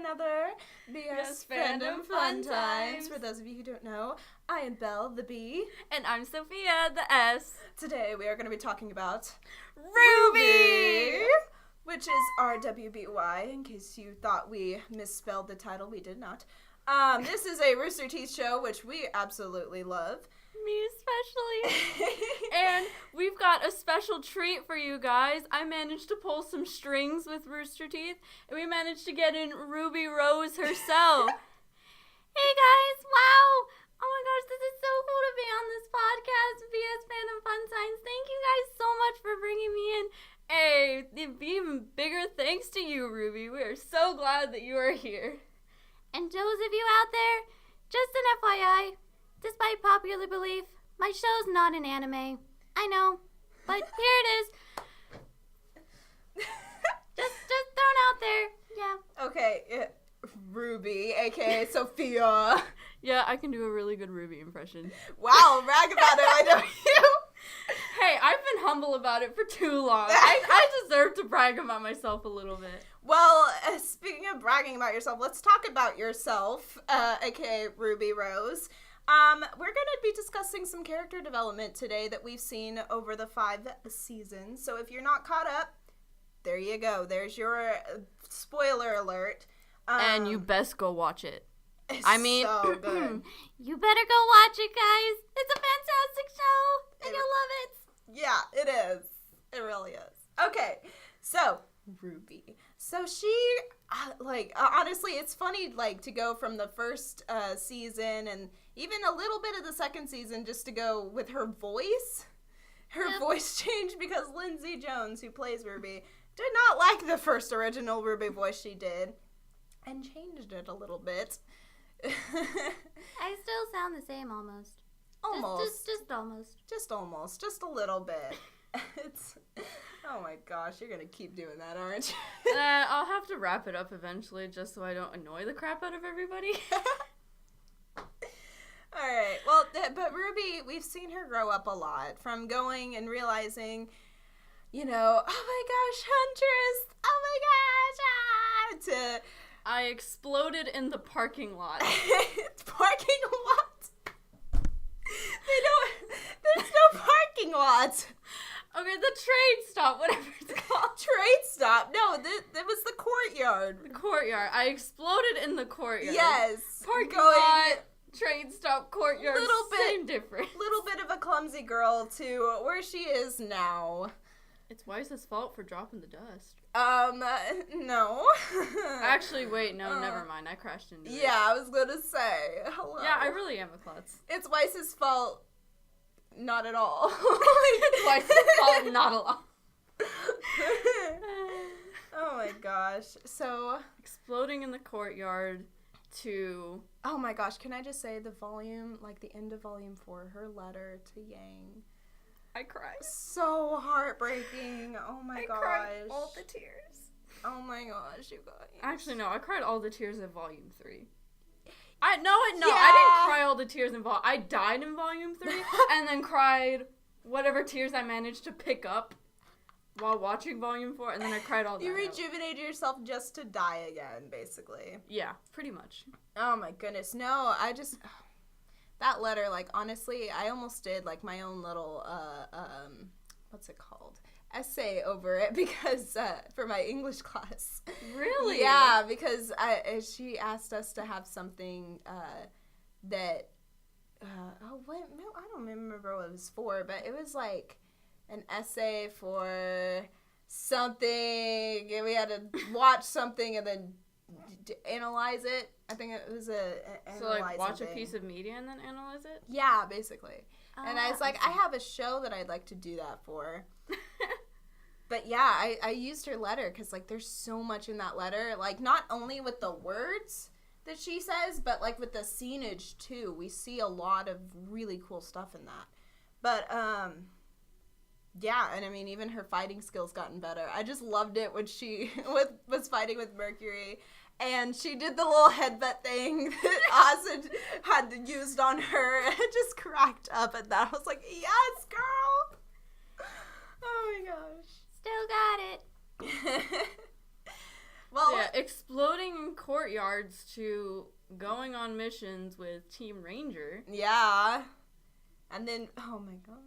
another BS Fandom Fun Times. For those of you who don't know, I am Belle, the B. And I'm Sophia, the S. Today we are going to be talking about Rwby! Which is RWBY, in case you thought we misspelled the title. We did not. This is a Rooster Teeth show, which we absolutely love. Me especially. And we've got a special treat for you guys. I managed to pull some strings with Rooster Teeth, and we managed to get in Ruby Rose herself. Hey guys, wow! Oh my gosh, this is so cool to be on this podcast, BS Fandom Fun Times. Thank you guys so much for bringing me in. Hey, even bigger thanks to you, Ruby. We are so glad that you are here. And those of you out there, just an FYI, despite popular belief, my show's not an anime. I know, but here it is. just thrown out there. Yeah. Okay, Ruby, aka Sophia. Yeah, I can do a really good Ruby impression. Wow, brag about it, I know you. Hey, I've been humble about it for too long. I deserve to brag about myself a little bit. Well, speaking of bragging about yourself, let's talk about yourself, aka Ruby Rose. We're going to be discussing some character development today that we've seen over the 5 seasons. So if you're not caught up, there you go. There's your spoiler alert. And you best go watch it. It's I mean, so good. You better go watch it, guys. It's a fantastic show, and you'll love it. Yeah, it is. It really is. Okay, so Ruby. So she, honestly, it's funny, to go from the first season and even a little bit of the second season just to go with her voice. Her voice changed because Lindsay Jones, who plays Rwby, did not like the first original Rwby voice she did and changed it a little bit. I still sound the same almost. Almost. Just almost. Just almost. Just a little bit. It's... Oh my gosh, you're gonna keep doing that, aren't you? I'll have to wrap it up eventually just so I don't annoy the crap out of everybody. Alright, well, but Rwby, we've seen her grow up a lot. From going and realizing, oh my gosh, Huntress! Oh my gosh! To... I exploded in the parking lot. Parking lot? There's no parking lot. Okay, the trade stop, whatever it's called. Trade stop? No, it was the courtyard. The courtyard. I exploded in the courtyard. Yes. Parking lot, trade stop, courtyard, same difference. Little bit of a clumsy girl to where she is now. It's Weiss's fault for dropping the dust. No. Actually, wait, no, never mind. I crashed into it. Yeah, I was gonna say, hello. Yeah, I really am a klutz. It's Weiss's fault. Not at all. It's Weiss's fault, not at all. Oh my gosh. So. Exploding in the courtyard to... Oh my gosh, can I just say the volume, the end of volume 4, her letter to Yang. I cried. So heartbreaking. Oh my gosh. I cried all the tears. Oh my gosh, you guys. Actually, no, I cried all the tears in volume 3. I didn't cry all the tears in volume... I died in volume 3 and then cried whatever tears I managed to pick up while watching volume 4, and then I cried all that You out. rejuvenated yourself just to die again, basically. Yeah, pretty much. Oh my goodness. No, I just... That letter, honestly, I almost did, my own little, what's it called? Essay over it because, for my English class. Really? Yeah, because she asked us to have something, that, I don't remember what it was for, but it was, an essay for something, and we had to watch something and then analyze it. I think it was watch a piece of media and then analyze it? Yeah, basically. And I was like, I have a show that I'd like to do that for. But yeah, I used her letter because, there's so much in that letter. Not only with the words that she says, but, with the scenage, too. We see a lot of really cool stuff in that. But, yeah, and I mean, even her fighting skills gotten better. I just loved it when she was fighting with Mercury. And she did the little headbutt thing that Oz had used on her. I just cracked up at that. I was like, yes, girl! Oh my gosh. Still got it. Well, yeah, exploding in court courtyards to going on missions with Team Ranger. Yeah. And then, oh my gosh.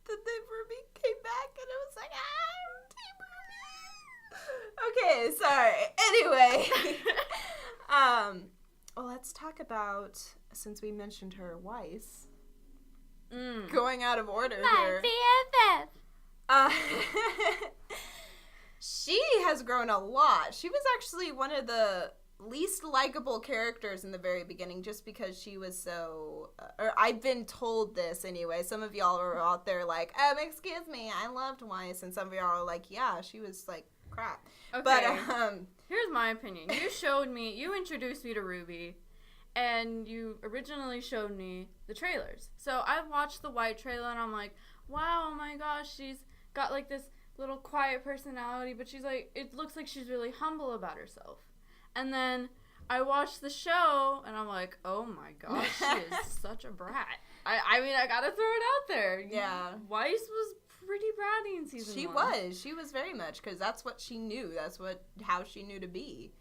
Then Rwby came back and it was like, Team Rwby. Okay, sorry. Anyway. Well, let's talk about, since we mentioned her, Weiss. Going out of order here. My BFF. She has grown a lot. She was actually one of the least likable characters in the very beginning just because she was so... or I've been told this anyway. Some of y'all are out there like, excuse me, I loved Weiss. And some of y'all are like, yeah, she was like crap. Okay. But, here's my opinion. You introduced me to Rwby, and you originally showed me the trailers. So I watched the white trailer, and I'm like, wow, oh my gosh, she's got like this little quiet personality, but she's like, it looks like she's really humble about herself. And then I watched the show, and I'm like, oh my gosh, she is such a brat. I mean, I gotta throw it out there. Yeah. Weiss was pretty bratty in season 1. She was very much, because that's what she knew. That's how she knew to be.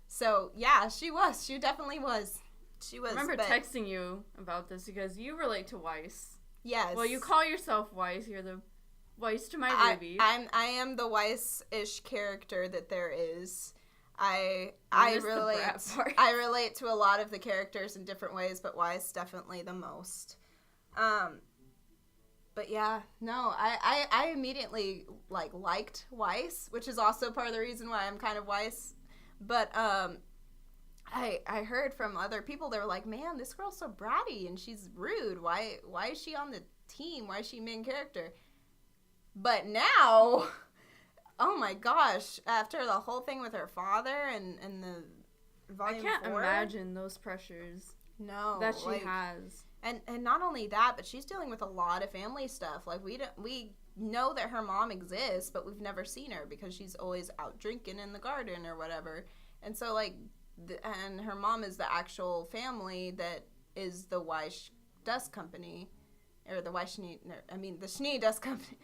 So, yeah, she was. She definitely was. She was. I remember texting you about this because you relate to Weiss. Yes. Well, you call yourself Weiss. You're the Weiss to my Rwby. I am the Weiss-ish character that there is. I relate to a lot of the characters in different ways, but Weiss definitely the most. But yeah, no, I immediately liked Weiss, which is also part of the reason why I'm kind of Weiss. But I heard from other people, they were like, man, this girl's so bratty and she's rude. Why is she on the team? Why is she main character? But now, oh my gosh, after the whole thing with her father and the volume 4. I can't imagine those pressures. No. That she has. And not only that, but she's dealing with a lot of family stuff. Like, we know that her mom exists, but we've never seen her because she's always out drinking in the garden or whatever. And so, and her mom is the actual family that is the Weiss Dust Company. Or the Weiss Schnee, the Schnee Dust Company.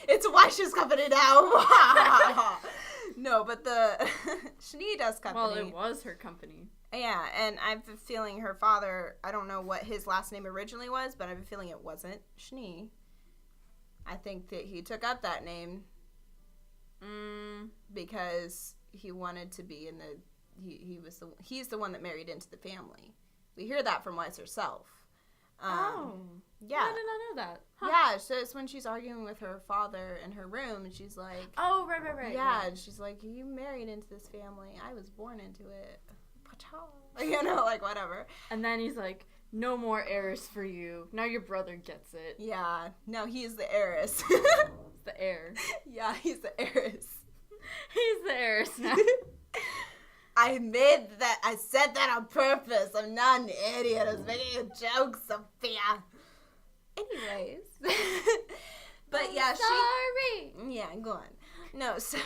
It's Weiss's company now. No, but the Schnee Dust Company. Well, it was her company. Yeah, and I have a feeling her father, I don't know what his last name originally was, but I have a feeling it wasn't Schnee. I think that he took up that name because he wanted to be in the... He's the one that married into the family. We hear that from Weiss herself. Yeah. I did not know that. Huh. Yeah, so it's when she's arguing with her father in her room, and she's like... Oh, right. Yeah, and she's like, you married into this family. I was born into it. You know, whatever. And then he's like, no more heiress for you. Now your brother gets it. Yeah, now he is the heiress. The heir. Yeah, he's the heiress. He's the heiress now. I said that on purpose. I'm not an idiot. I was making a joke, Sophia. Anyways. But yeah, sorry. Yeah, go on. No, so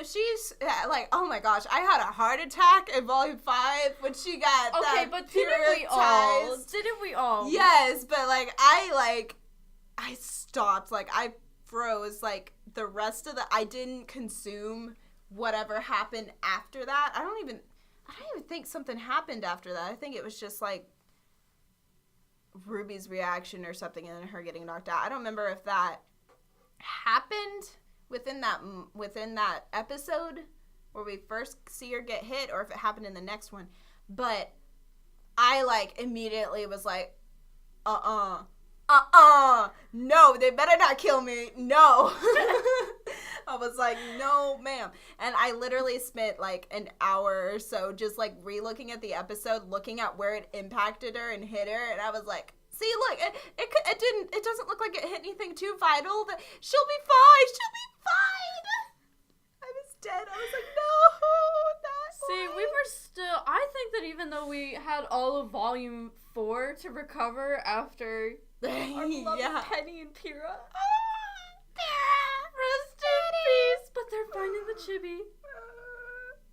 she's oh my gosh, I had a heart attack in volume 5 when she got but didn't we all? Yes, but I stopped, I froze, the rest of I didn't consume whatever happened after that. I don't even think something happened after that. I think it was just Rwby's reaction or something and then her getting knocked out. I don't remember if that happened within that episode where we first see her get hit or if it happened in the next one. But I immediately was like, no, they better not kill me. No. I was like, no, ma'am. And I literally spent an hour or so just re-looking at the episode, looking at where it impacted her and hit her. And I was like, see, look, it doesn't look like it hit anything too vital. That she'll be fine. She'll be fine. I was dead. I was like, no, not See, we were still, I think that even though we had all of volume 4 to recover after our beloved Penny and Tira. Rest in peace. But they're finding the chibi.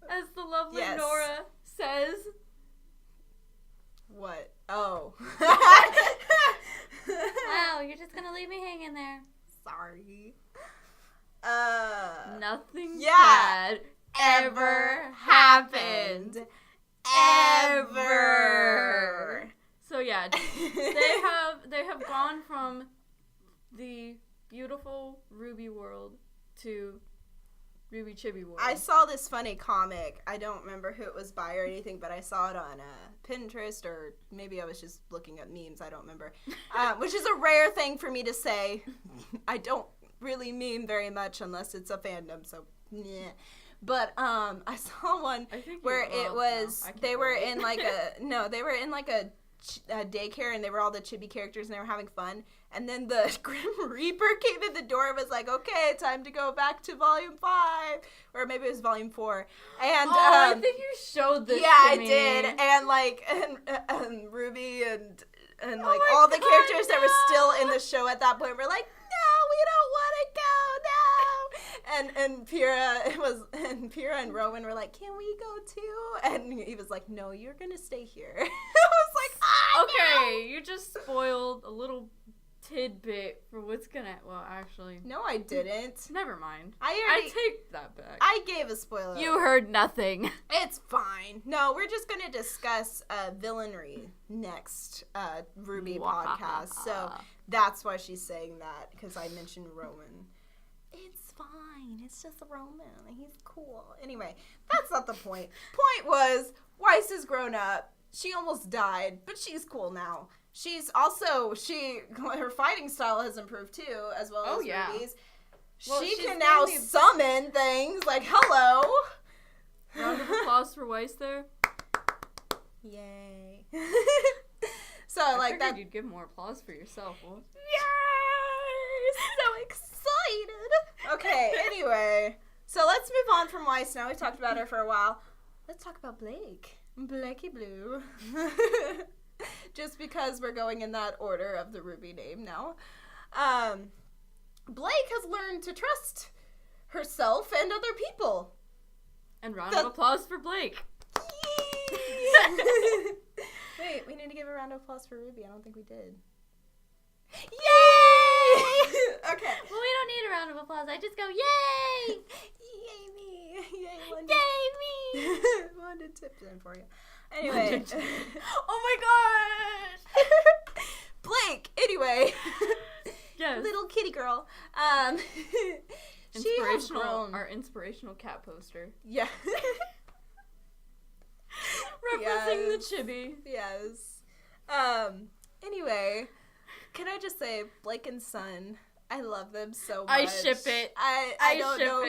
As the lovely Nora says. What? Oh. Wow, you're just gonna leave me hanging there. Sorry. Nothing bad ever happened. Ever. So yeah, they have gone from the beautiful Rwby world to Rwby Chibi world. I saw this funny comic. I don't remember who it was by or anything, but I saw it on Pinterest, or maybe I was just looking at memes. I don't remember. Which is a rare thing for me to say. I don't really meme very much unless it's a fandom, so yeah. But I saw one where it was they were in like a daycare, and they were all the chibi characters, and they were having fun. And then the Grim Reaper came in the door and was like, "Okay, time to go back to Volume 5," or maybe it was Volume 4. And I think you showed this. Yeah, to I me. did. And like and Rwby and like all the characters that were still in the show at that point were like, "No, we don't want to go. No." And Pyrrha and Rowan were like, "Can we go too?" And he was like, "No, you're gonna stay here." I was like, okay, no. you just spoiled a little tidbit for what's gonna. Well, actually, No, I didn't. never mind. I take that back. I gave a spoiler. You heard nothing. It's fine. No, we're just gonna discuss villainry next Rwby podcast. So that's why she's saying that, because I mentioned Roman. It's fine. It's just Roman. He's cool. Anyway, that's not the point. Point was, Weiss has grown up. She almost died, but she's cool now. She's also, her fighting style has improved too, as well as Rwby's. Well, she can now summon things like, hello. Round of applause for Weiss there. Yay. I like figured that. you'd give more applause for yourself. Well, Yay! So excited. Okay, anyway. So let's move on from Weiss now. We've talked about her for a while. Let's talk about Blake. Blakey Blue. Just because we're going in that order of the Rwby name now. Blake has learned to trust herself and other people. and round of applause for Blake. Wait, we need to give a round of applause for Rwby. I don't think we did. Yay! Okay. Well, we don't need a round of applause. I just go, yay! Yay me! Yay, London. Yay me! London tipped in for you. Anyway. Oh my gosh! Blake, anyway. Yes. Little kitty girl. She has grown. Our inspirational cat poster. Yeah. Referencing the chibi. Yes. Anyway, can I just say, Blake and Son, I love them so much. I ship it. I don't know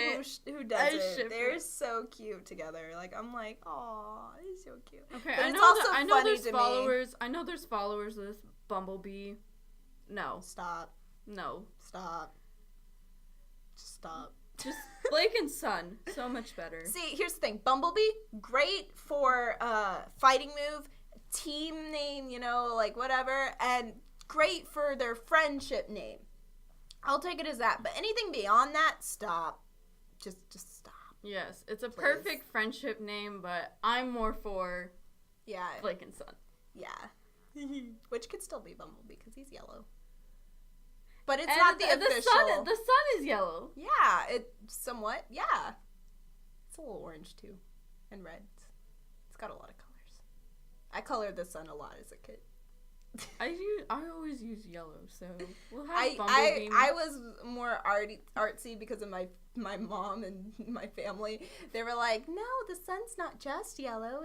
who does it. They're it. so cute together. Like, I'm like, aw, he's so cute. Okay, but I it's know also I know funny there's to followers. me. I know there's followers of this Bumblebee. No. Stop. No. Stop. Just stop. Just Blake and Son, so much better. See, here's the thing. Bumblebee, great for fighting move, team name, like whatever, and great for their friendship name. I'll take it as that. But anything beyond that, stop. Just stop. Yes, it's a Please. perfect friendship name, but I'm more for Blake and Son. Yeah. Which could still be Bumblebee because he's yellow. But it's And not the official. The sun is yellow. Yeah, it somewhat. Yeah. It's a little orange too. And red. It's got a lot of colors. I colored the sun a lot as a kid. I always use yellow, so we'll have Bumblebee. I was more artsy because of my mom and my family. They were like, no, the sun's not just yellow.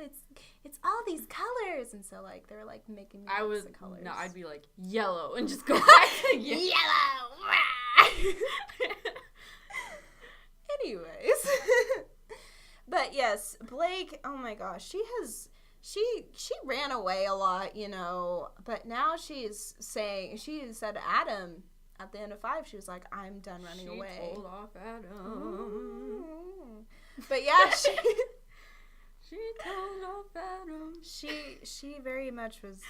It's all these colors, and so like they were like making me mix the colors. No, I'd be like yellow and just go back to yellow. Anyways, but yes, Blake. Oh my gosh, she ran away a lot, but now she said Adam at the end of 5, she was like, I'm done running away. She told off Adam. But yeah, she told off Adam. She very much was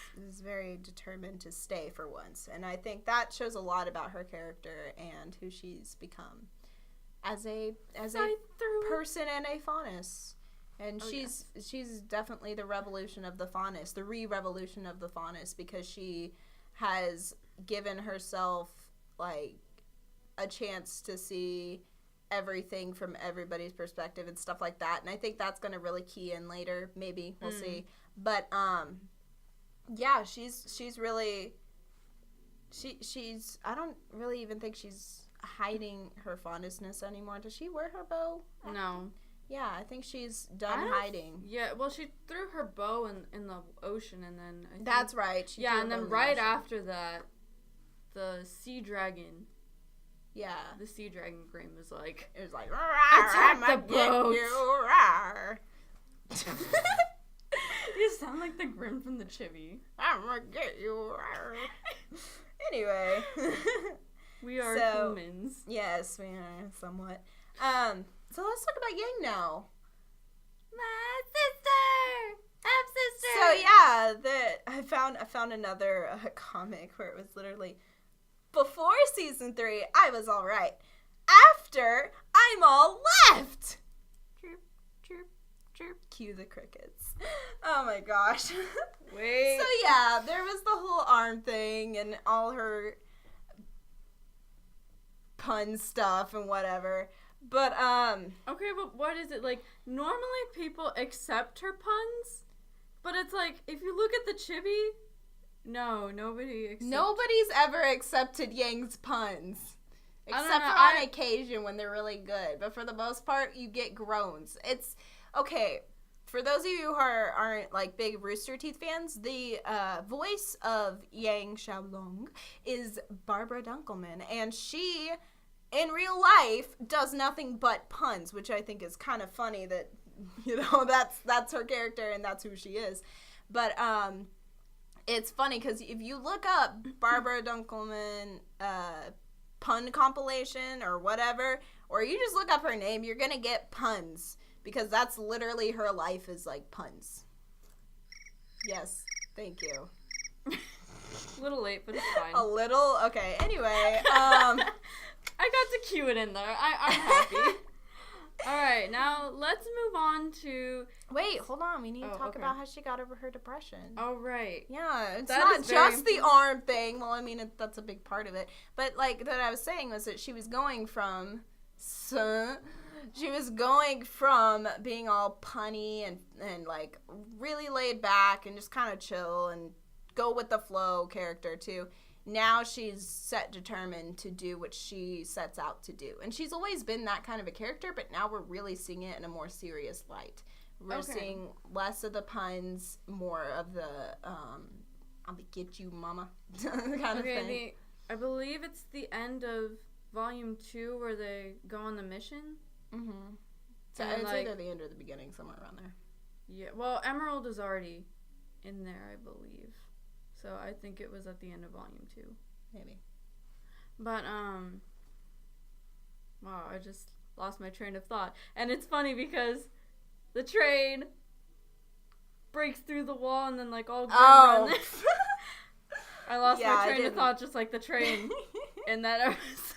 very determined to stay for once, and I think that shows a lot about her character and who she's become as a person and a faunus. And she's definitely the revolution of the faunus, the re-revolution of the faunus, because she has given herself like a chance to see everything from everybody's perspective and stuff like that. And I think that's going to really key in later. Maybe. We'll see. But, yeah, she's really... She's... I don't really even think she's hiding her fondness anymore. Does she wear her bow? No. Yeah, I think she's done hiding. Yeah, well, she threw her bow in the ocean, and then... That's right. Yeah, and then right after that, the sea dragon... Yeah. The sea dragon Grim was like... It was like... Attack the boat! You sound like the Grim from the Chibi. I'm gonna get you. Anyway. We are humans. Yes, we are somewhat. So let's talk about Yang now. My sister! I'm sister! So yeah, I found another comic where it was literally, before season 3, I was all right. After, I'm all left. Chirp, chirp, chirp. Cue the crickets. Oh my gosh. Wait. So yeah, there was the whole arm thing and all her pun stuff and whatever. But, okay, but what is it? Like, normally people accept her puns, but it's like, if you look at the Chibi, no, nobody's ever accepted Yang's puns. Except for on occasion when they're really good. But for the most part, you get groans. It's, okay, for those of you who aren't, like, big Rooster Teeth fans, the voice of Yang Xiaolong is Barbara Dunkelman, and she... in real life, does nothing but puns, which I think is kind of funny that, you know, that's her character and that's who she is. But it's funny because if you look up Barbara Dunkelman pun compilation or whatever, or you just look up her name, you're going to get puns because that's literally her life is like puns. Yes, thank you. A little late, but it's fine. A little? Okay, anyway. I got to cue it in there. I'm happy. All right, now let's move on to... Wait, hold on. We need to talk about how she got over her depression. Oh, right. Yeah, it's not just the arm thing. Well, I mean, that's a big part of it. But, like, that I was saying was that she was going from... She was going from being all punny and like, really laid back and just kind of chill and go with the flow character, too. Now she's determined to do what she sets out to do. And she's always been that kind of a character, but now we're really seeing it in a more serious light. We're seeing less of the puns, more of the, I'm gonna get you, mama, kind of thing. I believe it's the end of Volume 2 where they go on the mission. Mm-hmm. So it's either the end or the beginning, somewhere around there. Yeah, well, Emerald is already in there, I believe. So I think it was at the end of Volume 2. Maybe. But, wow, I just lost my train of thought. And it's funny because the train breaks through the wall and then, like, all run. I lost my train of thought just like the train in that episode.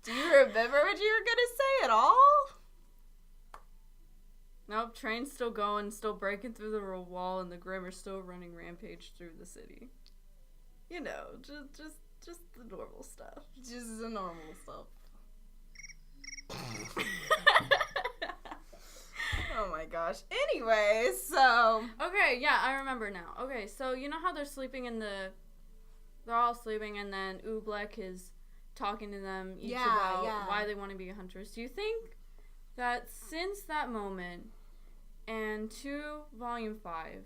Do you remember what you were going to say at all? Nope, train's still going, still breaking through the wall, and the Grimm are still running rampage through the city. You know, just the normal stuff. Just the normal stuff. Oh my gosh. Anyway, so... Okay, yeah, I remember now. Okay, so you know how they're sleeping in the... They're all sleeping, and then Oobleck is talking to them each about why they want to be a huntress. Do you think that since that moment... and to Volume 5,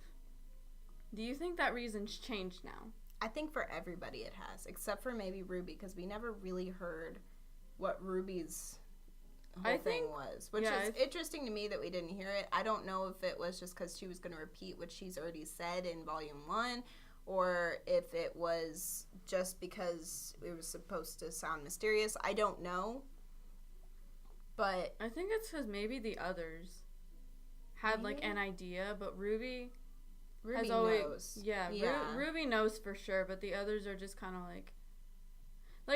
do you think that reason's changed now? I think for everybody it has, except for maybe Rwby, because we never really heard what Ruby's whole thing was. Which is interesting to me that we didn't hear it. I don't know if it was just because she was going to repeat what she's already said in Volume 1, or if it was just because it was supposed to sound mysterious. I don't know. But I think it's because maybe the others had like an idea, but Rwby has always knows. Yeah. Rwby knows for sure, but the others are just kind of like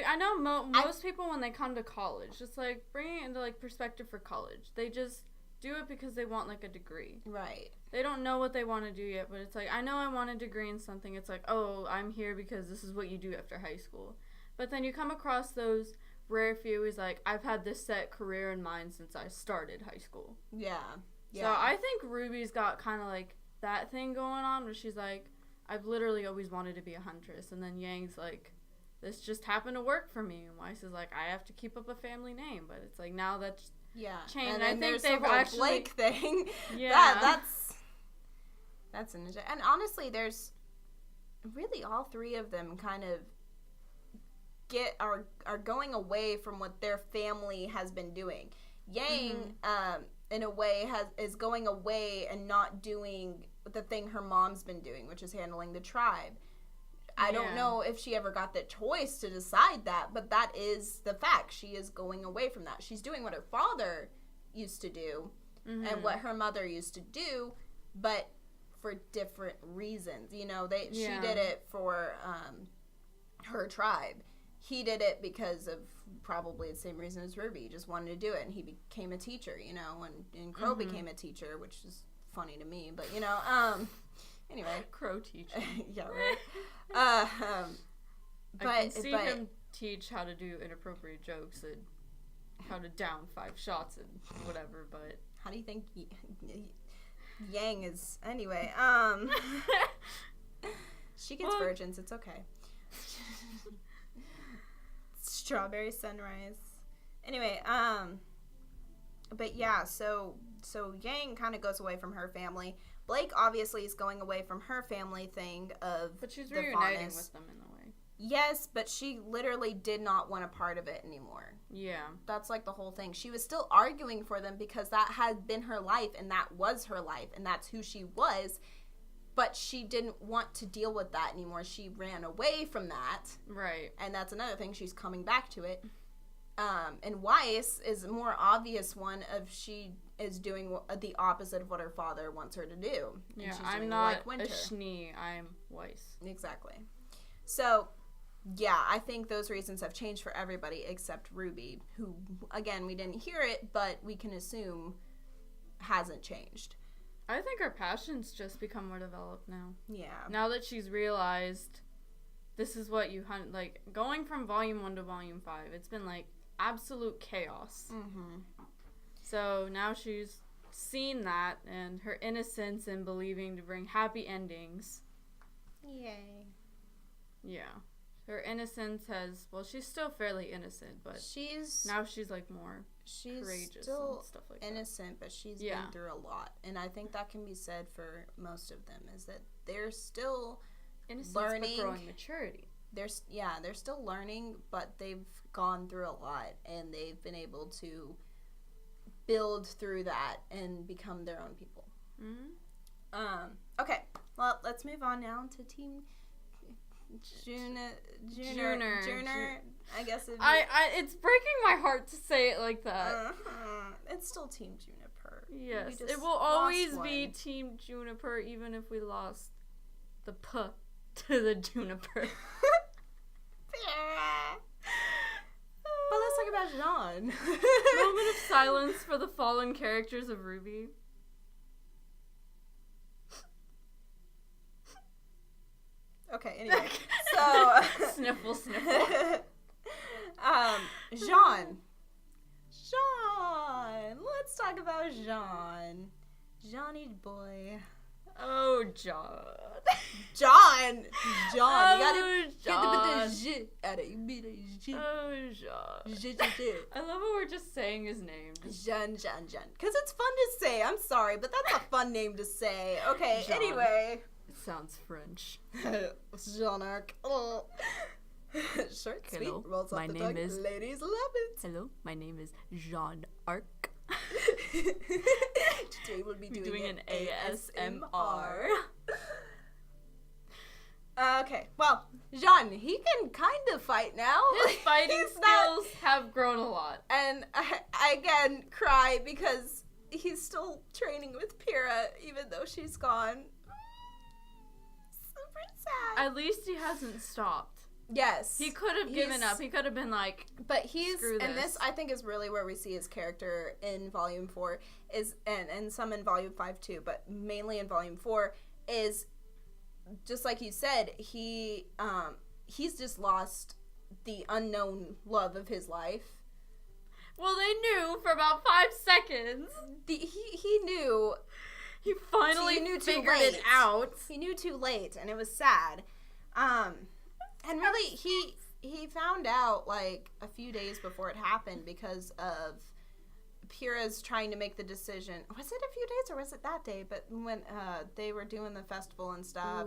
I know most people when they come to college, just like bringing it into like perspective for college, they just do it because they want like a degree. Right. They don't know what they want to do yet, but it's like, I know I want a degree in something. It's like, oh, I'm here because this is what you do after high school. But then you come across those rare few who's like, I've had this set career in mind since I started high school. Yeah. So I think Ruby's got kind of like that thing going on where she's like, I've literally always wanted to be a huntress. And then Yang's like, this just happened to work for me. And Weiss is like, I have to keep up a family name. But it's like, now that's changed. And I think they've the actually... Blake thing. Yeah. That's an interesting... And honestly, there's... Really, all three of them kind of are going away from what their family has been doing. Yang, in a way, is going away and not doing the thing her mom's been doing, which is handling the tribe. I don't know if she ever got the choice to decide that, but that is the fact. She is going away from that. She's doing what her father used to do and what her mother used to do, but for different reasons. You know, she did it for her tribe. He did it because of probably the same reason as Rwby. He just wanted to do it, and he became a teacher, you know, and Crow became a teacher, which is funny to me, but, you know, anyway. Crow teacher. Yeah, right. But I can see him teach how to do inappropriate jokes and how to down 5 shots and whatever, but... How do you think Yang is... Anyway, she gets virgins, it's okay. Strawberry sunrise. Anyway, but yeah, so Yang kind of goes away from her family. Blake obviously is going away from her family thing of But she's the reuniting fondness. with them in a way. Yes, but she literally did not want a part of it anymore. Yeah. That's like the whole thing. She was still arguing for them because that had been her life and that was her life and that's who she was. But she didn't want to deal with that anymore. She ran away from that. Right. And that's another thing. She's coming back to it. And Weiss is a more obvious one of she is doing the opposite of what her father wants her to do. And Yeah, she's I'm doing not like Winter. a Schnee, I'm Weiss. Exactly. So, yeah, I think those reasons have changed for everybody except Rwby, who, again, we didn't hear it, but we can assume hasn't changed. I think her passion's just become more developed now. Yeah. Now that she's realized this is what you hunt, like, going from Volume 1 to Volume 5, it's been, like, absolute chaos. Mm-hmm. So now she's seen that, and her innocence in believing to bring happy endings. Yay. Yeah. Her innocence has, well, she's still fairly innocent, but now she's, like, more courageous still and stuff like innocent, but she's been through a lot. And I think that can be said for most of them, is that they're still innocence, learning. But growing maturity. They're still learning, but they've gone through a lot, and they've been able to build through that and become their own people. Mm-hmm. Okay, well, let's move on now to Team Junior. I guess it's breaking my heart to say it like that. It's still Team Juniper. Yes, it will always be Team Juniper, even if we lost the P to the Juniper. But let's talk about Jean. Moment of silence for the fallen characters of Rwby. Okay, anyway. So sniffle. Jean. Let's talk about Jean. Johnny boy. Oh, John. John. You gotta get the J out of it. You beat a J. Oh, John. J. I love how we're just saying his name. Jean. Because it's fun to say. I'm sorry, but that's a fun name to say. Okay, Jean. Anyway. It sounds French. Jean-Arc. Oh. Short, sweet, rolls off the tongue. Ladies love it. Hello, my name is Jean-Arc. Today we'll be doing an ASMR. Okay, well, Jean, he can kind of fight now. His fighting skills have grown a lot. And I again cry because he's still training with Pyrrha, even though she's gone. Super sad. At least he hasn't stopped. Yes. He could have given up. He could have been like, but he's, screw this. And this I think is really where we see his character in Volume 4, is, and some in Volume 5 too, but mainly in Volume 4, is, just like you said, he's just lost the unknown love of his life. Well, they knew for about 5 seconds. He knew. He finally figured it out. He knew too late, and it was sad. And really, he found out, like, a few days before it happened because of Pyrrha's trying to make the decision. Was it a few days, or was it that day? But when they were doing the festival and stuff,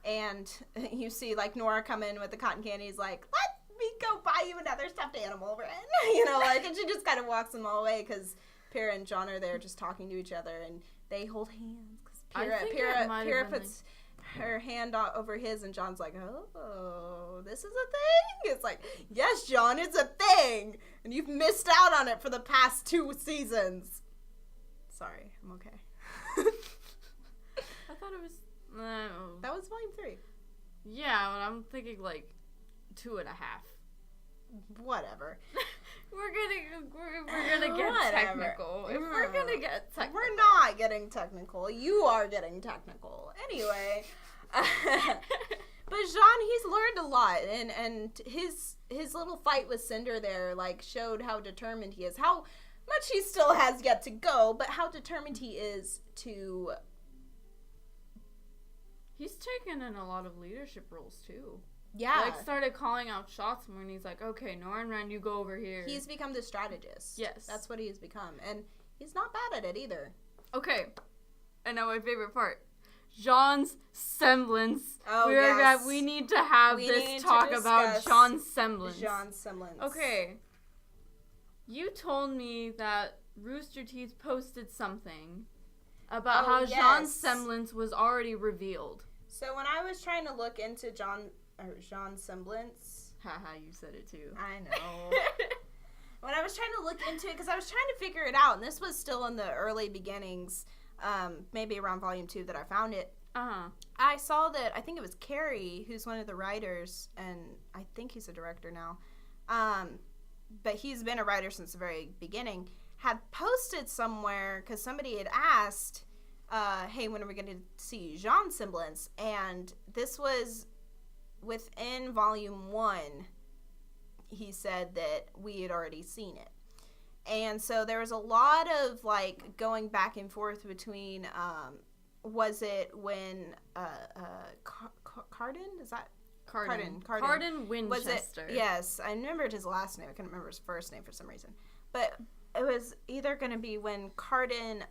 and you see, like, Nora come in with the cotton candy. He's like, let me go buy you another stuffed animal, Ren. You know, like, and she just kind of walks them all away because Pyrrha and John are there just talking to each other, and they hold hands because Pyrrha puts her hand over his, and John's like, oh, this is a thing? It's like, yes, John, it's a thing, and you've missed out on it for the past 2 seasons. Sorry, I'm okay. I thought it was... That was volume 3. Yeah, I'm thinking, like, 2.5. Whatever. We're gonna get technical. If we're gonna get technical. We're not getting technical. You are getting technical. Anyway. But Jean, he's learned a lot, and his little fight with Cinder there, like, showed how determined he is. How much he still has yet to go, but how determined he is to... He's taken in a lot of leadership roles, too. Yeah. Like, started calling out shots more, and he's like, okay, Nora and Ren, you go over here. He's become the strategist. Yes. That's what he's become. And he's not bad at it either. Okay. And now my favorite part. Jean's semblance. Oh, yes. We need to have this talk about Jean's semblance. Jean's semblance. Okay. You told me that Rooster Teeth posted something about how Jean's semblance was already revealed. So when I was trying to look into Jean's semblance. Haha, you said it too. I know. When I was trying to look into it, because I was trying to figure it out, and this was still in the early beginnings, maybe around volume 2 that I found it. Uh-huh. I saw that, I think it was Carrie, who's one of the writers, and I think he's a director now, but he's been a writer since the very beginning, had posted somewhere, because somebody had asked, hey, when are we going to see Jean's semblance? And this was within volume 1, he said that we had already seen it. And so there was a lot of, like, going back and forth between, was it when, Carden? Is that? Carden Winchester. Yes, I remembered his last name. I couldn't remember his first name for some reason. But it was either going to be when Carden,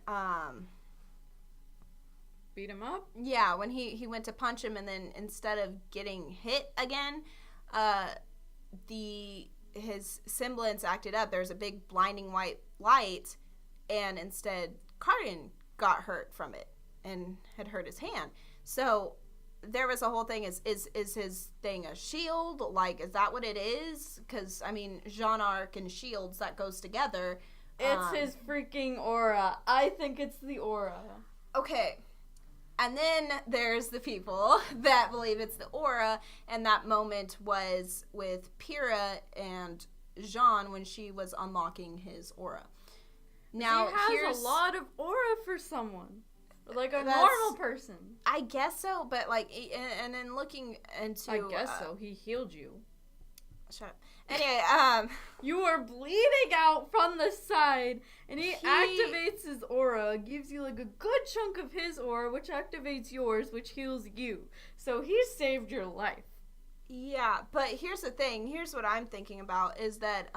beat him up? Yeah, when he went to punch him, and then instead of getting hit again, his semblance acted up. There's a big blinding white light, and instead Carden got hurt from it and had hurt his hand. So there was a whole thing, is his thing a shield? Like, is that what it is? Because, I mean, Jean Arc and shields, that goes together. It's his freaking aura. I think it's the aura. Okay. And then there's the people that believe it's the aura, and that moment was with Pyrrha and Jean when she was unlocking his aura. Now, he has a lot of aura for someone. Like a normal person. I guess so, but, like, and then looking into... I guess so. He healed you. Shut up. Anyway, you are bleeding out from the side, and he activates his aura, gives you, like, a good chunk of his aura, which activates yours, which heals you. So he saved your life. Yeah, but here's the thing. Here's what I'm thinking about, is that,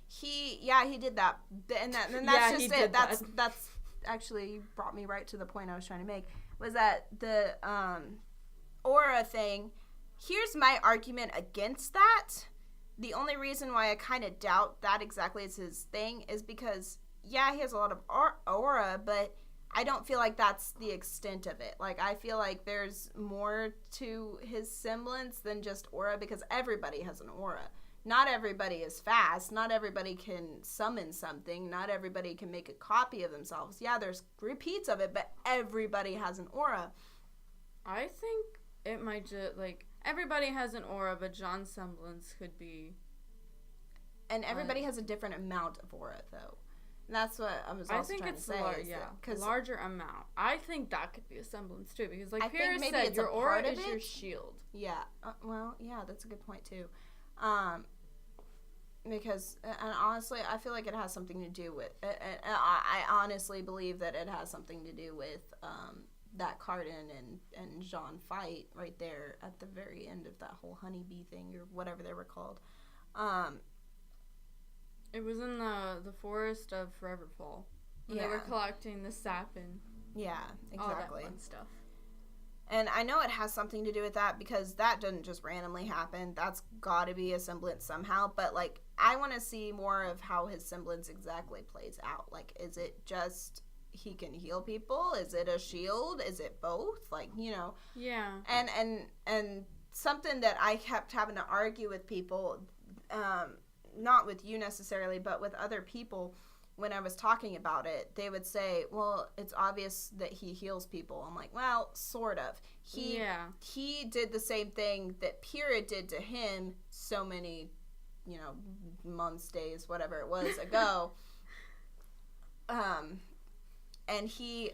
he did that. And that's just it. That's actually brought me right to the point I was trying to make, was that the, aura thing, here's my argument against that. The only reason why I kind of doubt that exactly is his thing is because, yeah, he has a lot of aura, but I don't feel like that's the extent of it. Like, I feel like there's more to his semblance than just aura, because everybody has an aura. Not everybody is fast. Not everybody can summon something. Not everybody can make a copy of themselves. Yeah, there's repeats of it, but everybody has an aura. I think it might just, like... Everybody has an aura, but Jean's semblance could be... And everybody has a different amount of aura, though. And that's what I was also trying to say. Larger amount. I think that could be a semblance, too. Because, like Pierre said, your aura is your shield. Yeah. Well, yeah, that's a good point, too. Because, and honestly, I feel like it has something to do with, I honestly believe that it has something to do with that Cardin and Jean fight right there at the very end of that whole honeybee thing, or whatever they were called. It was in the forest of Foreverfall. When they were collecting the sap and exactly. all that fun stuff. And I know it has something to do with that because that didn't just randomly happen. That's got to be a semblance somehow. But, like, I want to see more of how his semblance exactly plays out. Like, is it just he can heal people? Is it a shield? Is it both? Like, you know. Yeah. And something that I kept having to argue with people, not with you necessarily, but with other people, when I was talking about it, they would say, well, it's obvious that he heals people. I'm like, well, sort of. He did the same thing that Pyrrha did to him so many, you know, months, days, whatever it was ago. And he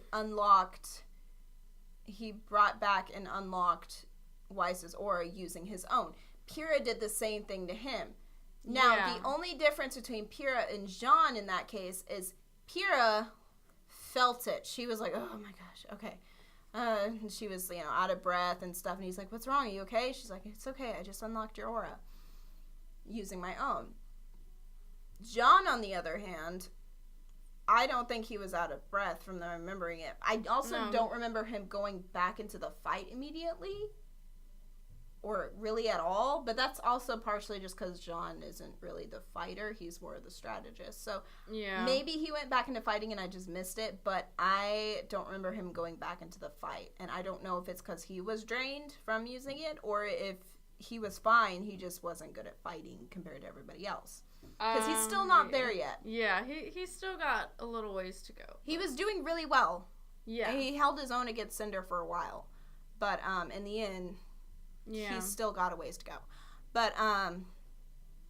brought back and unlocked Weiss's aura using his own. Pyrrha did the same thing to him. Now, the only difference between Pyrrha and Jean in that case is Pyrrha felt it. She was like, oh my gosh, okay. And she was, you know, out of breath and stuff. And he's like, what's wrong? Are you okay? She's like, it's okay. I just unlocked your aura using my own. Jean, on the other hand, I don't think he was out of breath from remembering it. I also don't remember him going back into the fight immediately. Or really at all, but that's also partially just because Jean isn't really the fighter. He's more the strategist. So maybe he went back into fighting and I just missed it, but I don't remember him going back into the fight. And I don't know if it's because he was drained from using it or if he was fine, he just wasn't good at fighting compared to everybody else. Because he's still not there yet. Yeah, he's still got a little ways to go. He was doing really well. Yeah. And he held his own against Cinder for a while. But in the end... Yeah. He's still got a ways to go. But, and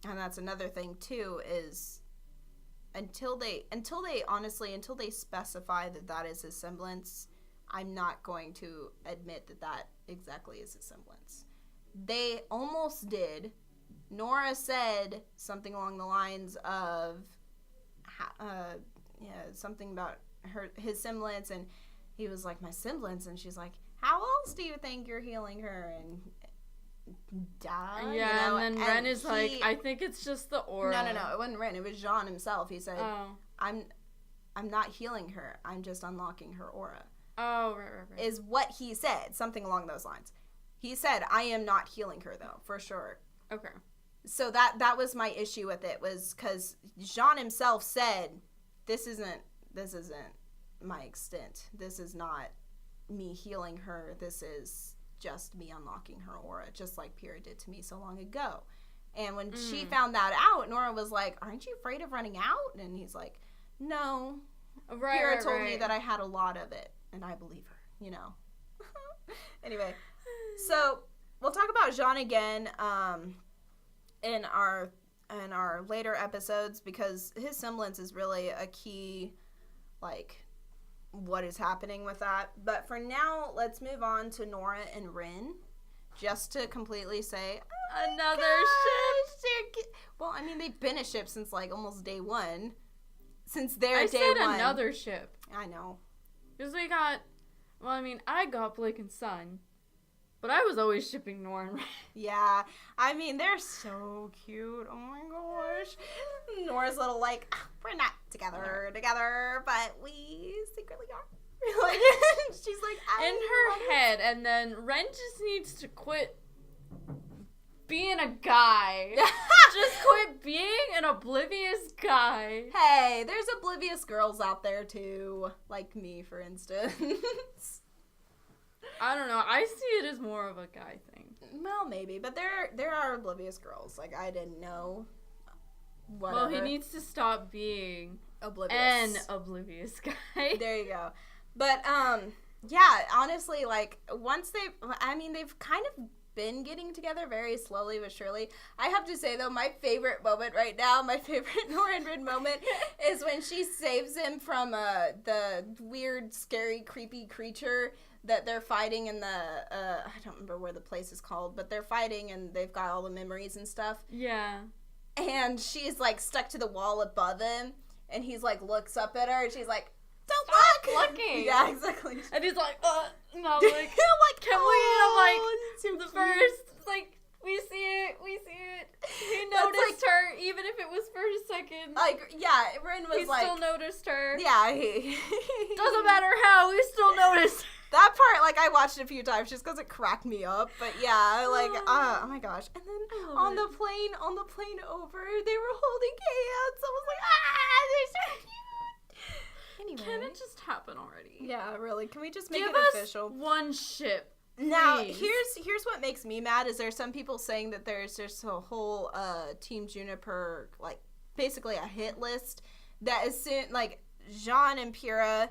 that's another thing, too, is until they specify that is his semblance, I'm not going to admit that exactly is his semblance. They almost did. Nora said something along the lines of, something about his semblance, and he was like, my semblance, and she's like, how else do you think you're healing her? And yeah, you know? And then Ren is like, I think it's just the aura. No, it wasn't Ren. It was Jean himself. He said, I'm not healing her. I'm just unlocking her aura. Oh, right. Is what he said. Something along those lines. He said, I am not healing her, though, for sure. Okay. So that was my issue with it, was because Jean himself said, this isn't my extent. This is not me healing her. This is just me unlocking her aura, just like Pyrrha did to me so long ago. And when she found that out, Nora was like, aren't you afraid of running out? And he's like, no. Pyrrha told me that I had a lot of it, and I believe her, you know. Anyway, so we'll talk about Jean again in our later episodes, because his semblance is really a key, like, what is happening with that. But for now, let's move on to Nora and Rin, just to completely say, another ship. Well, I mean, they've been a ship since like almost day one. Since their day one. I said another ship. I know. Because we got, well, I mean, I got Blake and Sun, but I was always shipping Nora and Rin. Yeah, I mean, they're so cute. Oh my gosh. Nora's little like, we're not together, but we secretly are. Like, she's like, in her head, and then Ren just needs to quit being a guy. Just quit being an oblivious guy. Hey, there's oblivious girls out there too, like me, for instance. I don't know. I see it as more of a guy thing. Well, maybe, but there are oblivious girls. Like, I didn't know. Whatever. Well, he needs to stop being oblivious. An oblivious guy. There you go. But yeah, honestly, like, they've kind of been getting together very slowly but surely. I have to say, though, my favorite moment right now, my favorite Nora and Rin moment is when she saves him from the weird, scary, creepy creature that they're fighting in the, I don't remember where the place is called, but they're fighting and they've got all the memories and stuff. Yeah. And she's, like, stuck to the wall above him, and he's, like, looks up at her, and she's like, don't Stop look! looking! Yeah, exactly. And he's like, and I'm like, I'm like, can we? And I'm like, it's so the cute. first, like, we see it. He noticed her, even if it was for a second. Like, yeah, Rin was He like... still noticed her. Yeah, he... Doesn't matter how, he still noticed. That part, like, I watched it a few times just because it cracked me up. But yeah, like, oh my gosh. And then on the plane over, they were holding hands. I was like, they're so cute. Anyway. Can it just happen already? Yeah, really. Can we just make Give it us official? one ship. Now, please. here's what makes me mad is there's some people saying that there's just a whole Team Juniper, like, basically a hit list that is soon, like, Jean and Pyrrha,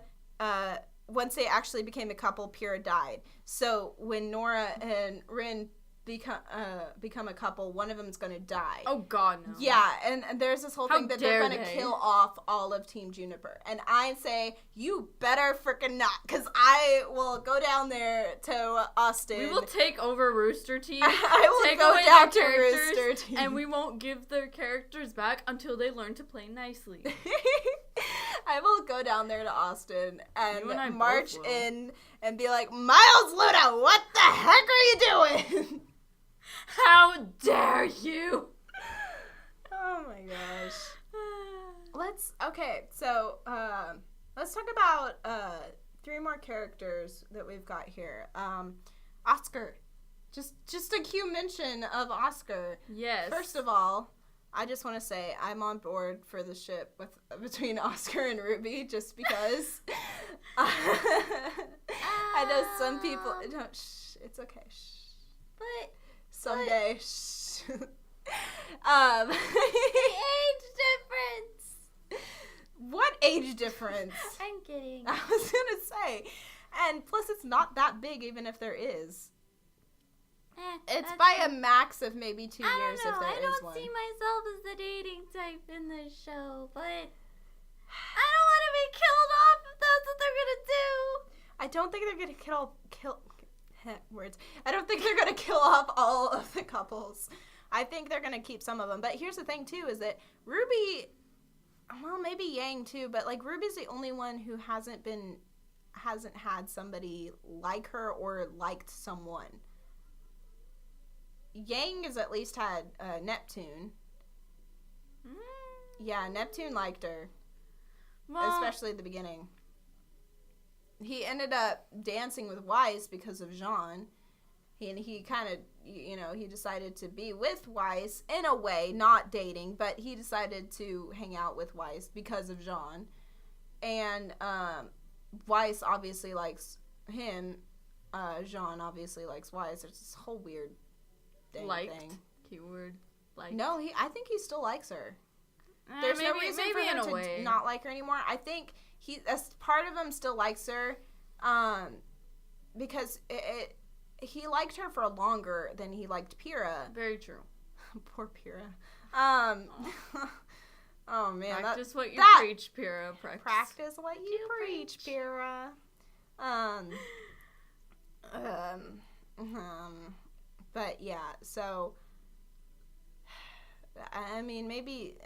once they actually became a couple, Pyrrha died. So when Nora and Rin become a couple, one of them is going to die. Oh, God, no. Yeah, and there's this whole How thing that they're going to dare they? kill off all of Team Juniper. And I say, you better freaking not, because I will go down there to Austin. We will take over Rooster Teeth. I will take go away down their to characters, Rooster Teeth. and we won't give their characters back until they learn to play nicely. I will go down there to Austin You and I and march both will. in and be like, Miles Luna, what the heck are you doing? How dare you? Oh my gosh. Let's talk about 3 more characters that we've got here. Oscar. Just a cute mention of Oscar. Yes. First of all, I just want to say I'm on board for the ship between Oscar and Rwby just because I know some people don't. Shh, it's okay. Shh. But Someday. Shh. the age difference. What age difference? I'm kidding. I was gonna say, and plus it's not that big, even if there is. It's by a max of maybe 2 years if there is one. I don't see myself as the dating type in this show, but I don't want to be killed off if that's what they're gonna do. I don't think they're gonna kill words. I don't think they're gonna kill off all of the couples. I think they're gonna keep some of them. But here's the thing too: is that Rwby, well, maybe Yang too, but like Ruby's the only one who hasn't had somebody like her or liked someone. Yang has at least had Neptune. Yeah, Neptune liked her. Well, Especially at the beginning. He ended up dancing with Weiss because of Jean. He kind of, he decided to be with Weiss in a way, not dating, but he decided to hang out with Weiss because of Jean. And Weiss obviously likes him. Jean obviously likes Weiss. There's this whole weird thing. Keyword. Liked. No, I think he still likes her. There's no reason for him to not like her anymore. I think as part of him still likes her, because he liked her for longer than he liked Pyrrha. Very true. Poor Pyrrha. Oh man, practice what you preach, Pyrrha. Practice what you preach, Pyrrha. But yeah, so. I mean, maybe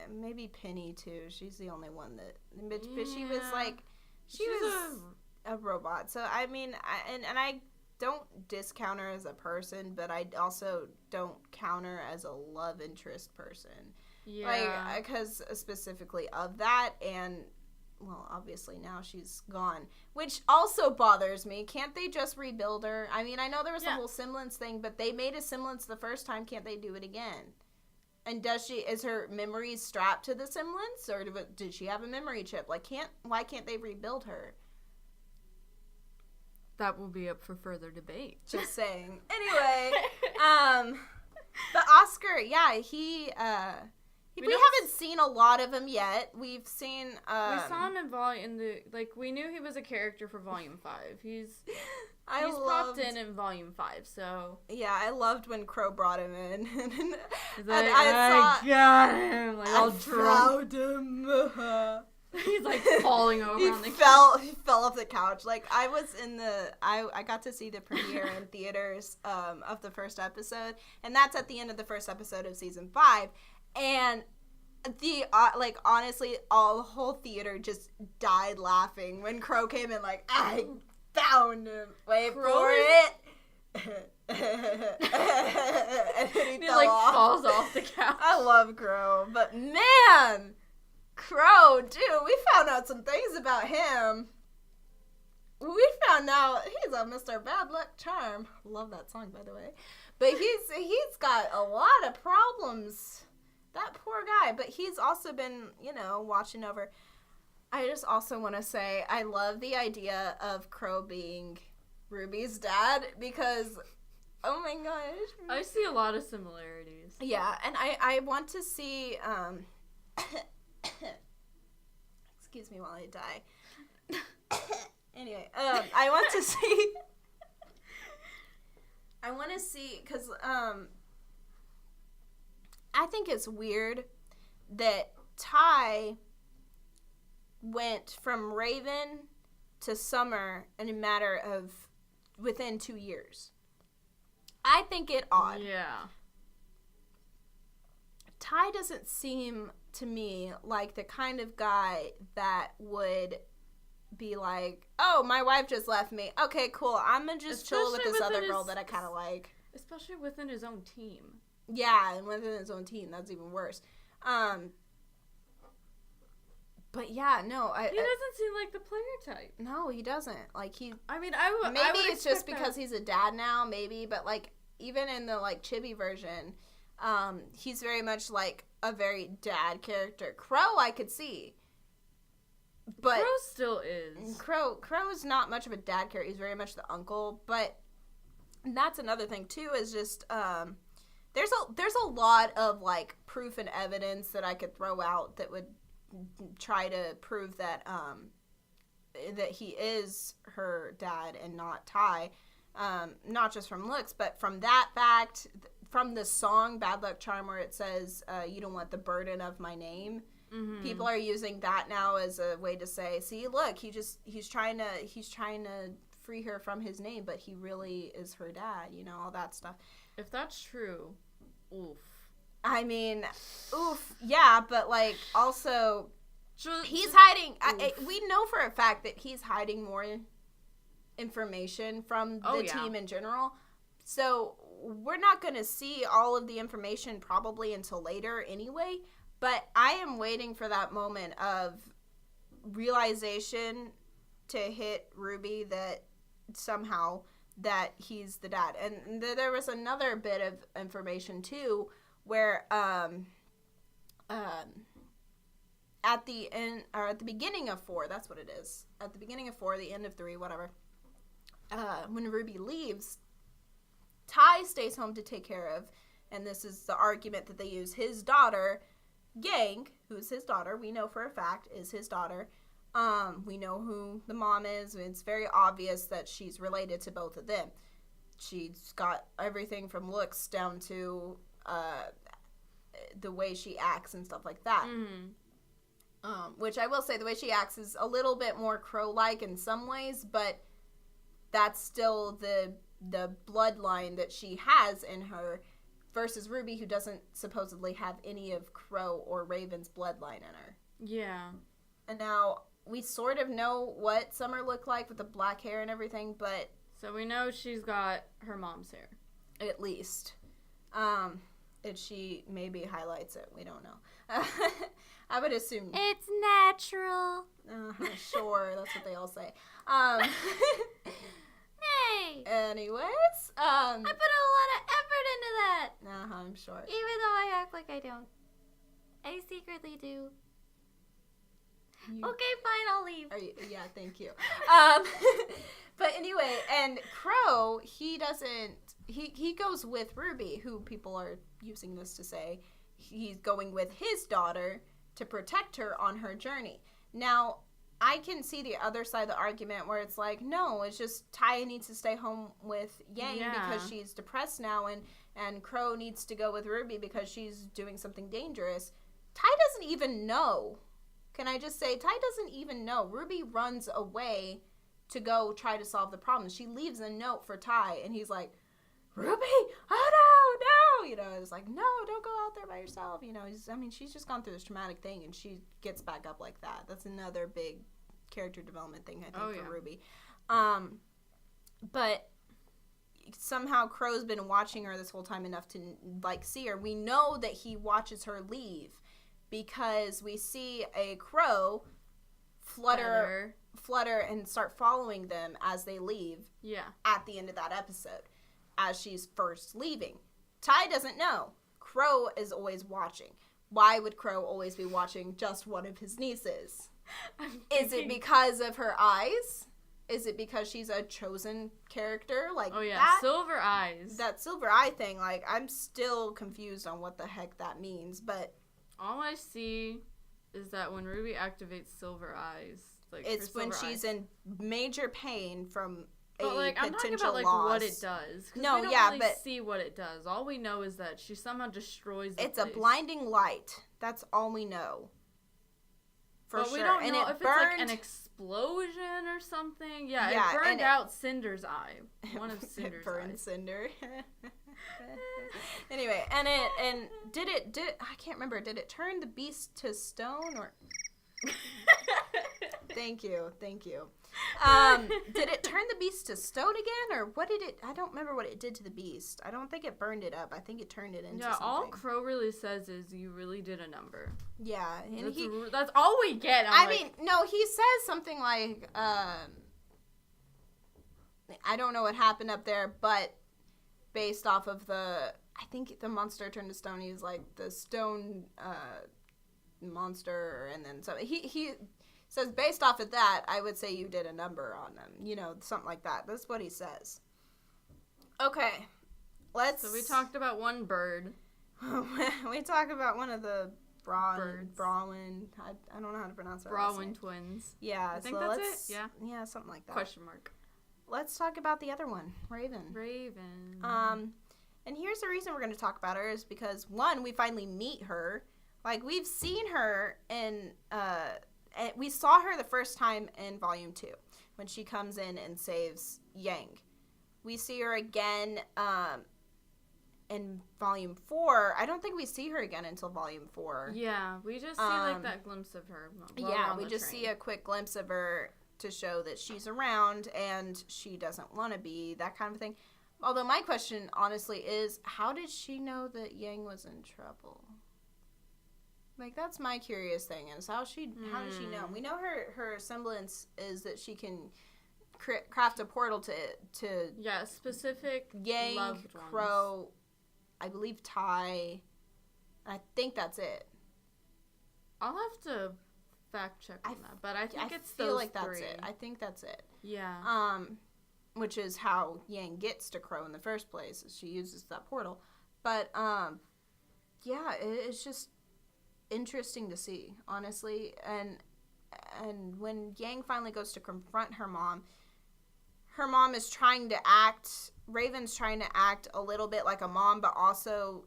Penny too. She's the only one that, but she was like, she was a robot. So I mean, I don't discount her as a person, but I also don't count her as a love interest person. Yeah. Like, because specifically of that, and well, obviously now she's gone, which also bothers me. Can't they just rebuild her? I mean, I know there was a whole semblance thing, but they made a semblance the first time. Can't they do it again? And is her memory strapped to the semblance, or did she have a memory chip? Like, why can't they rebuild her? That will be up for further debate. Just saying. Anyway, but Oscar, yeah, we haven't seen a lot of him yet. We've seen. We saw him we knew he was a character for Volume 5. He's popped in Volume 5, so. Yeah, I loved when Crow brought him in. I got him. Like, all drunk. Found him. He's like falling over on the couch. He fell off the couch. Like I was in I got to see the premiere in theaters of the first episode, and that's at the end of the first episode of season 5, and the like honestly, the whole theater just died laughing when Crow came in. Like I found him. Wait for it. And then he like off. falls off the couch. I love Crow, but man, Crow, dude, we found out some things about him. We found out he's a Mr. Bad Luck Charm. Love that song, by the way. But he's got a lot of problems. That poor guy. But he's also been, watching over. I just also want to say I love the idea of Crow being Ruby's dad because, oh my gosh. I see a lot of similarities. Yeah, and I want to see, excuse me while I die. Anyway, I want to see, because, I think it's weird that Ty went from Raven to Summer in a matter of within 2 years. I think it odd. Yeah. Ty doesn't seem to me like the kind of guy that would be like, oh, my wife just left me. Okay, cool. I'm going to just chill with this other girl that I kind of like. Especially within his own team. Yeah, and within his own team. That's even worse. But yeah, no. He doesn't seem like the player type. No, he doesn't. Like, maybe it's just because he's a dad now, maybe. But, like, even in the, like, chibi version, he's very much, like, a very dad character. Crow, I could see. But Crow still is. Crow is not much of a dad character. He's very much the uncle. But that's another thing, too, is just, there's a lot of, like, proof and evidence that I could throw out that would try to prove that that he is her dad and not Ty, not just from looks, but from that fact, from the song Bad Luck Charm where it says you don't want the burden of my name. Mm-hmm. People are using that now as a way to say, see, look, he's trying to free her from his name, but he really is her dad, all that stuff. If that's true, oof. I mean, oof, yeah, but, like, also, he's hiding, we know for a fact that he's hiding more information from the team in general, so we're not going to see all of the information probably until later anyway, but I am waiting for that moment of realization to hit Rwby that somehow that he's the dad, and there was another bit of information, too, where at the end or at the beginning of 4, that's what it is. At the beginning of 4, the end of 3, whatever. When Rwby leaves, Ty stays home to take care of, and this is the argument that they use, his daughter, Yang, who's his daughter, we know for a fact is his daughter. We know who the mom is. It's very obvious that she's related to both of them. She's got everything from looks down to the way she acts and stuff like that. Mm-hmm. Which I will say, the way she acts is a little bit more Crow-like in some ways, but that's still the bloodline that she has in her versus Rwby, who doesn't supposedly have any of Crow or Raven's bloodline in her. Yeah. And now, we sort of know what Summer looked like with the black hair and everything, but... So we know she's got her mom's hair. At least. If she maybe highlights it. We don't know. I would assume... It's natural. Sure, that's what they all say. Hey! Anyways, I put a lot of effort into that. I'm sure. Even though I act like I don't. I secretly do. Okay, fine, I'll leave. Yeah, thank you. But anyway, and Crow, he goes with Rwby, who people are using this to say he's going with his daughter to protect her on her journey. Now, I can see the other side of the argument where it's like, no, it's just Ty needs to stay home with Yang because she's depressed now, and Crow needs to go with Rwby because she's doing something dangerous. Ty doesn't even know Can I just say, Ty doesn't even know. Rwby runs away to go try to solve the problem. She leaves a note for Ty, and he's like, Rwby, oh no, you know, it's like, no, don't go out there by yourself, you know, she's just gone through this traumatic thing, and she gets back up like that. That's another big character development thing, I think, for Rwby. But somehow Crow's been watching her this whole time enough to, like, see her. We know that he watches her leave, because we see a crow flutter and start following them as they leave at the end of that episode, as she's first leaving. Ty doesn't know. Crow is always watching. Why would Crow always be watching just one of his nieces? Is it because of her eyes? Is it because she's a chosen character? Like, silver eyes. That silver eye thing, like, I'm still confused on what the heck that means, but... All I see is that when Rwby activates silver eyes, like, it's when she's in major pain from... But, like, I'm talking about, like, loss. what it does. No, we don't really see what it does. All we know is that she somehow destroys the place. A blinding light. That's all we know. But we don't know if it's, like, an explosion or something. Yeah, it burned out Cinder's eye. One of Cinder's eyes. It burned Cinder. Anyway, did it, I can't remember, did it turn the beast to stone, or... Thank you. Did it turn the beast to stone again, or what did it? I don't remember what it did to the beast. I don't think it burned it up. I think it turned it into something. Yeah, all Crow really says is, you really did a number. Yeah, and that's all we get. I mean, no, he says something like, I don't know what happened up there, but based off of I think the monster turned to stone. He was like, the stone monster, and then so he says, based off of that, I would say you did a number on them. You know, something like that. That's what he says. Okay. So we talked about one bird. We talked about one of the Brahmin. I don't know how to pronounce it. Brahmin twins. Yeah. I think that's it. Yeah. Yeah, something like that. Question mark. Let's talk about the other one, Raven. And here's the reason we're going to talk about her is because, one, we finally meet her. Like, we've seen her in... we saw her the first time in Volume 2, when she comes in and saves Yang. We see her again in Volume 4. I don't think we see her again until Volume 4. Yeah, we just see, like, that glimpse of her. We just see a quick glimpse of her to show that she's around and she doesn't want to be, that kind of thing. Although my question, honestly, is, how did she know that Yang was in trouble? Like, that's my curious thing, is how does she know? We know her semblance is that she can craft a portal to specific Yang, loved Crow, ones. I believe Ty. I think that's it. I'll have to fact check on that, but I think it's those feel like three. That's it. I think that's it. Yeah. Which is how Yang gets to Crow in the first place, is she uses that portal. But yeah, it's just interesting to see, honestly. And when Yang finally goes to confront her mom is trying to act, Raven's trying to act a little bit like a mom, but also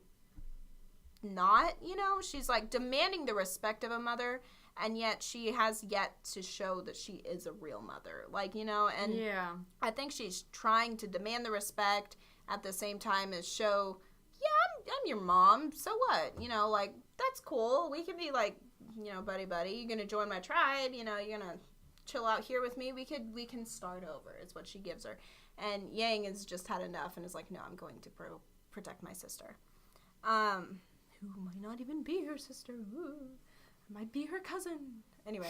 not, you know? She's like demanding the respect of a mother, and yet she has yet to show that she is a real mother. Like, you know, and yeah. I think she's trying to demand the respect at the same time as show, yeah, I'm your mom, so what? You know, like, that's cool. We can be like, you know, buddy. You're going to join my tribe, you know, you're going to chill out here with me. We can start over, is what she gives her. And Yang has just had enough and is like, no, I'm going to protect my sister. Who might not even be her sister. Ooh. Might be her cousin. Anyway.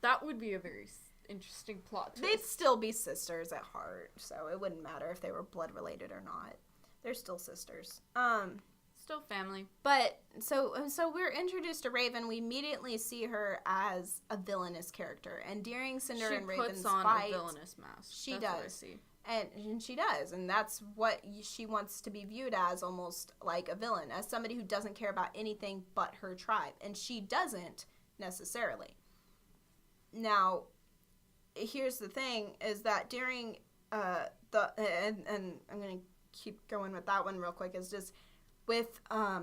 That would be a very interesting plot twist. They'd still be sisters at heart, so it wouldn't matter if they were blood related or not. They're still sisters. Still family. But, so we're introduced to Raven. We immediately see her as a villainous character. And during Cinder and Raven's fight... She puts on a villainous mask. She does. What I see. And she does, and that's what she wants to be viewed as, almost like a villain, as somebody who doesn't care about anything but her tribe, and she doesn't necessarily. Now, here's the thing, is that during and I'm going to keep going with that one real quick, is just with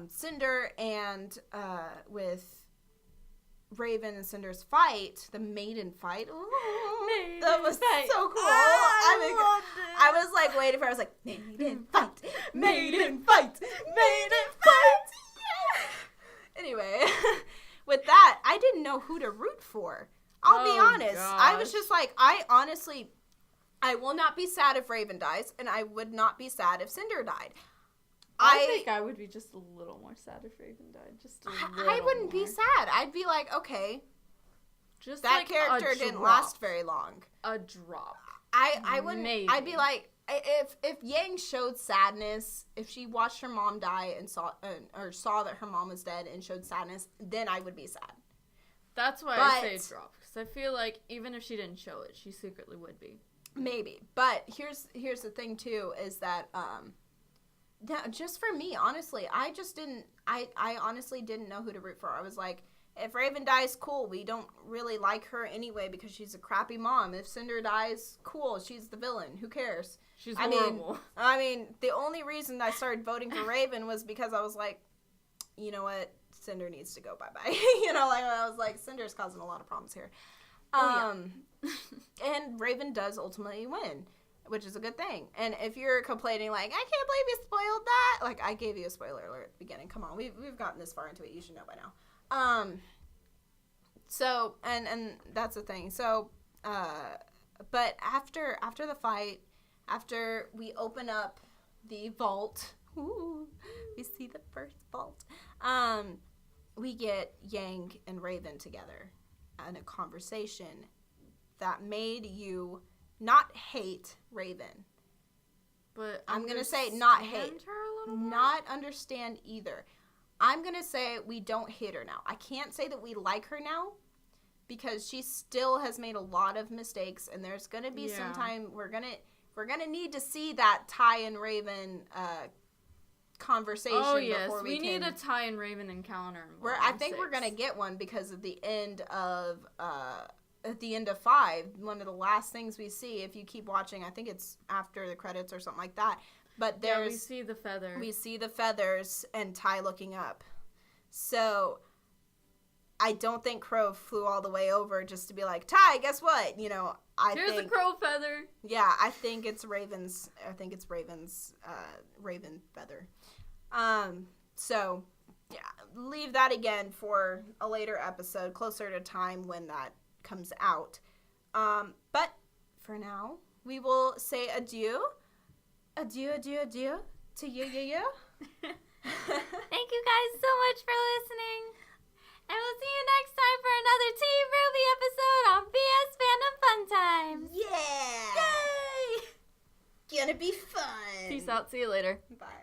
Cinder and with Raven and Cinder's fight, the maiden fight. Ooh, Maiden that was fight. so cool. I I was like waiting for. I was like, maiden fight, maiden fight, maiden fight. Yeah. Anyway, with that, I didn't know who to root for. I'll be honest. I was just like, I will not be sad if Raven dies, and I would not be sad if Cinder died. I think I would be just a little more sad if Raven died. Just a little I wouldn't more. be sad. I'd be like, okay, Just that like character a didn't drop. last very long. A drop. I wouldn't. Maybe. I'd be like, if Yang showed sadness, if she watched her mom die and saw that her mom was dead and showed sadness, then I would be sad. That's why I say drop, because I feel like even if she didn't show it, she secretly would be. Maybe, but here's the thing too, is that just for me, honestly, I honestly didn't know who to root for. I was like, if Raven dies, cool. We don't really like her anyway because she's a crappy mom. If Cinder dies, cool. She's the villain. Who cares? She's horrible. I mean, the only reason I started voting for Raven was because I was like, you know what? Cinder needs to go bye-bye. I was like, Cinder's causing a lot of problems here. And Raven does ultimately win, which is a good thing. And if you're complaining like, I can't believe you spoiled that, like, I gave you a spoiler alert at the beginning. Come on, we've gotten this far into it. You should know by now. So, and that's the thing. So, but after the fight, after we open up the vault, we see the first vault, we get Yang and Raven together in a conversation that made you not hate Raven. But I'm going to say not hate. Her a little more? Not understand either. I'm going to say we don't hate her now. I can't say that we like her now because she still has made a lot of mistakes, and there's going to be some time we're going to need to see that Ty and Raven conversation. Oh yes, before we need a Ty and Raven encounter. I think we're going to get one because of the end of at the end of 5, one of the last things we see, if you keep watching, I think it's after the credits or something like that. But we see the feather. We see the feathers and Ty looking up. So I don't think Crow flew all the way over just to be like, Ty, guess what? Here's a crow feather. Yeah, I think it's Raven's Raven feather. So yeah, leave that again for a later episode, closer to time when that comes out. But for now, we will say adieu. Adieu, adieu, adieu to you. Thank you guys so much for listening. And we'll see you next time for another Team Rwby episode on BS Fandom Fun Times. Yeah! Yay! Gonna be fun. Peace out. See you later. Bye.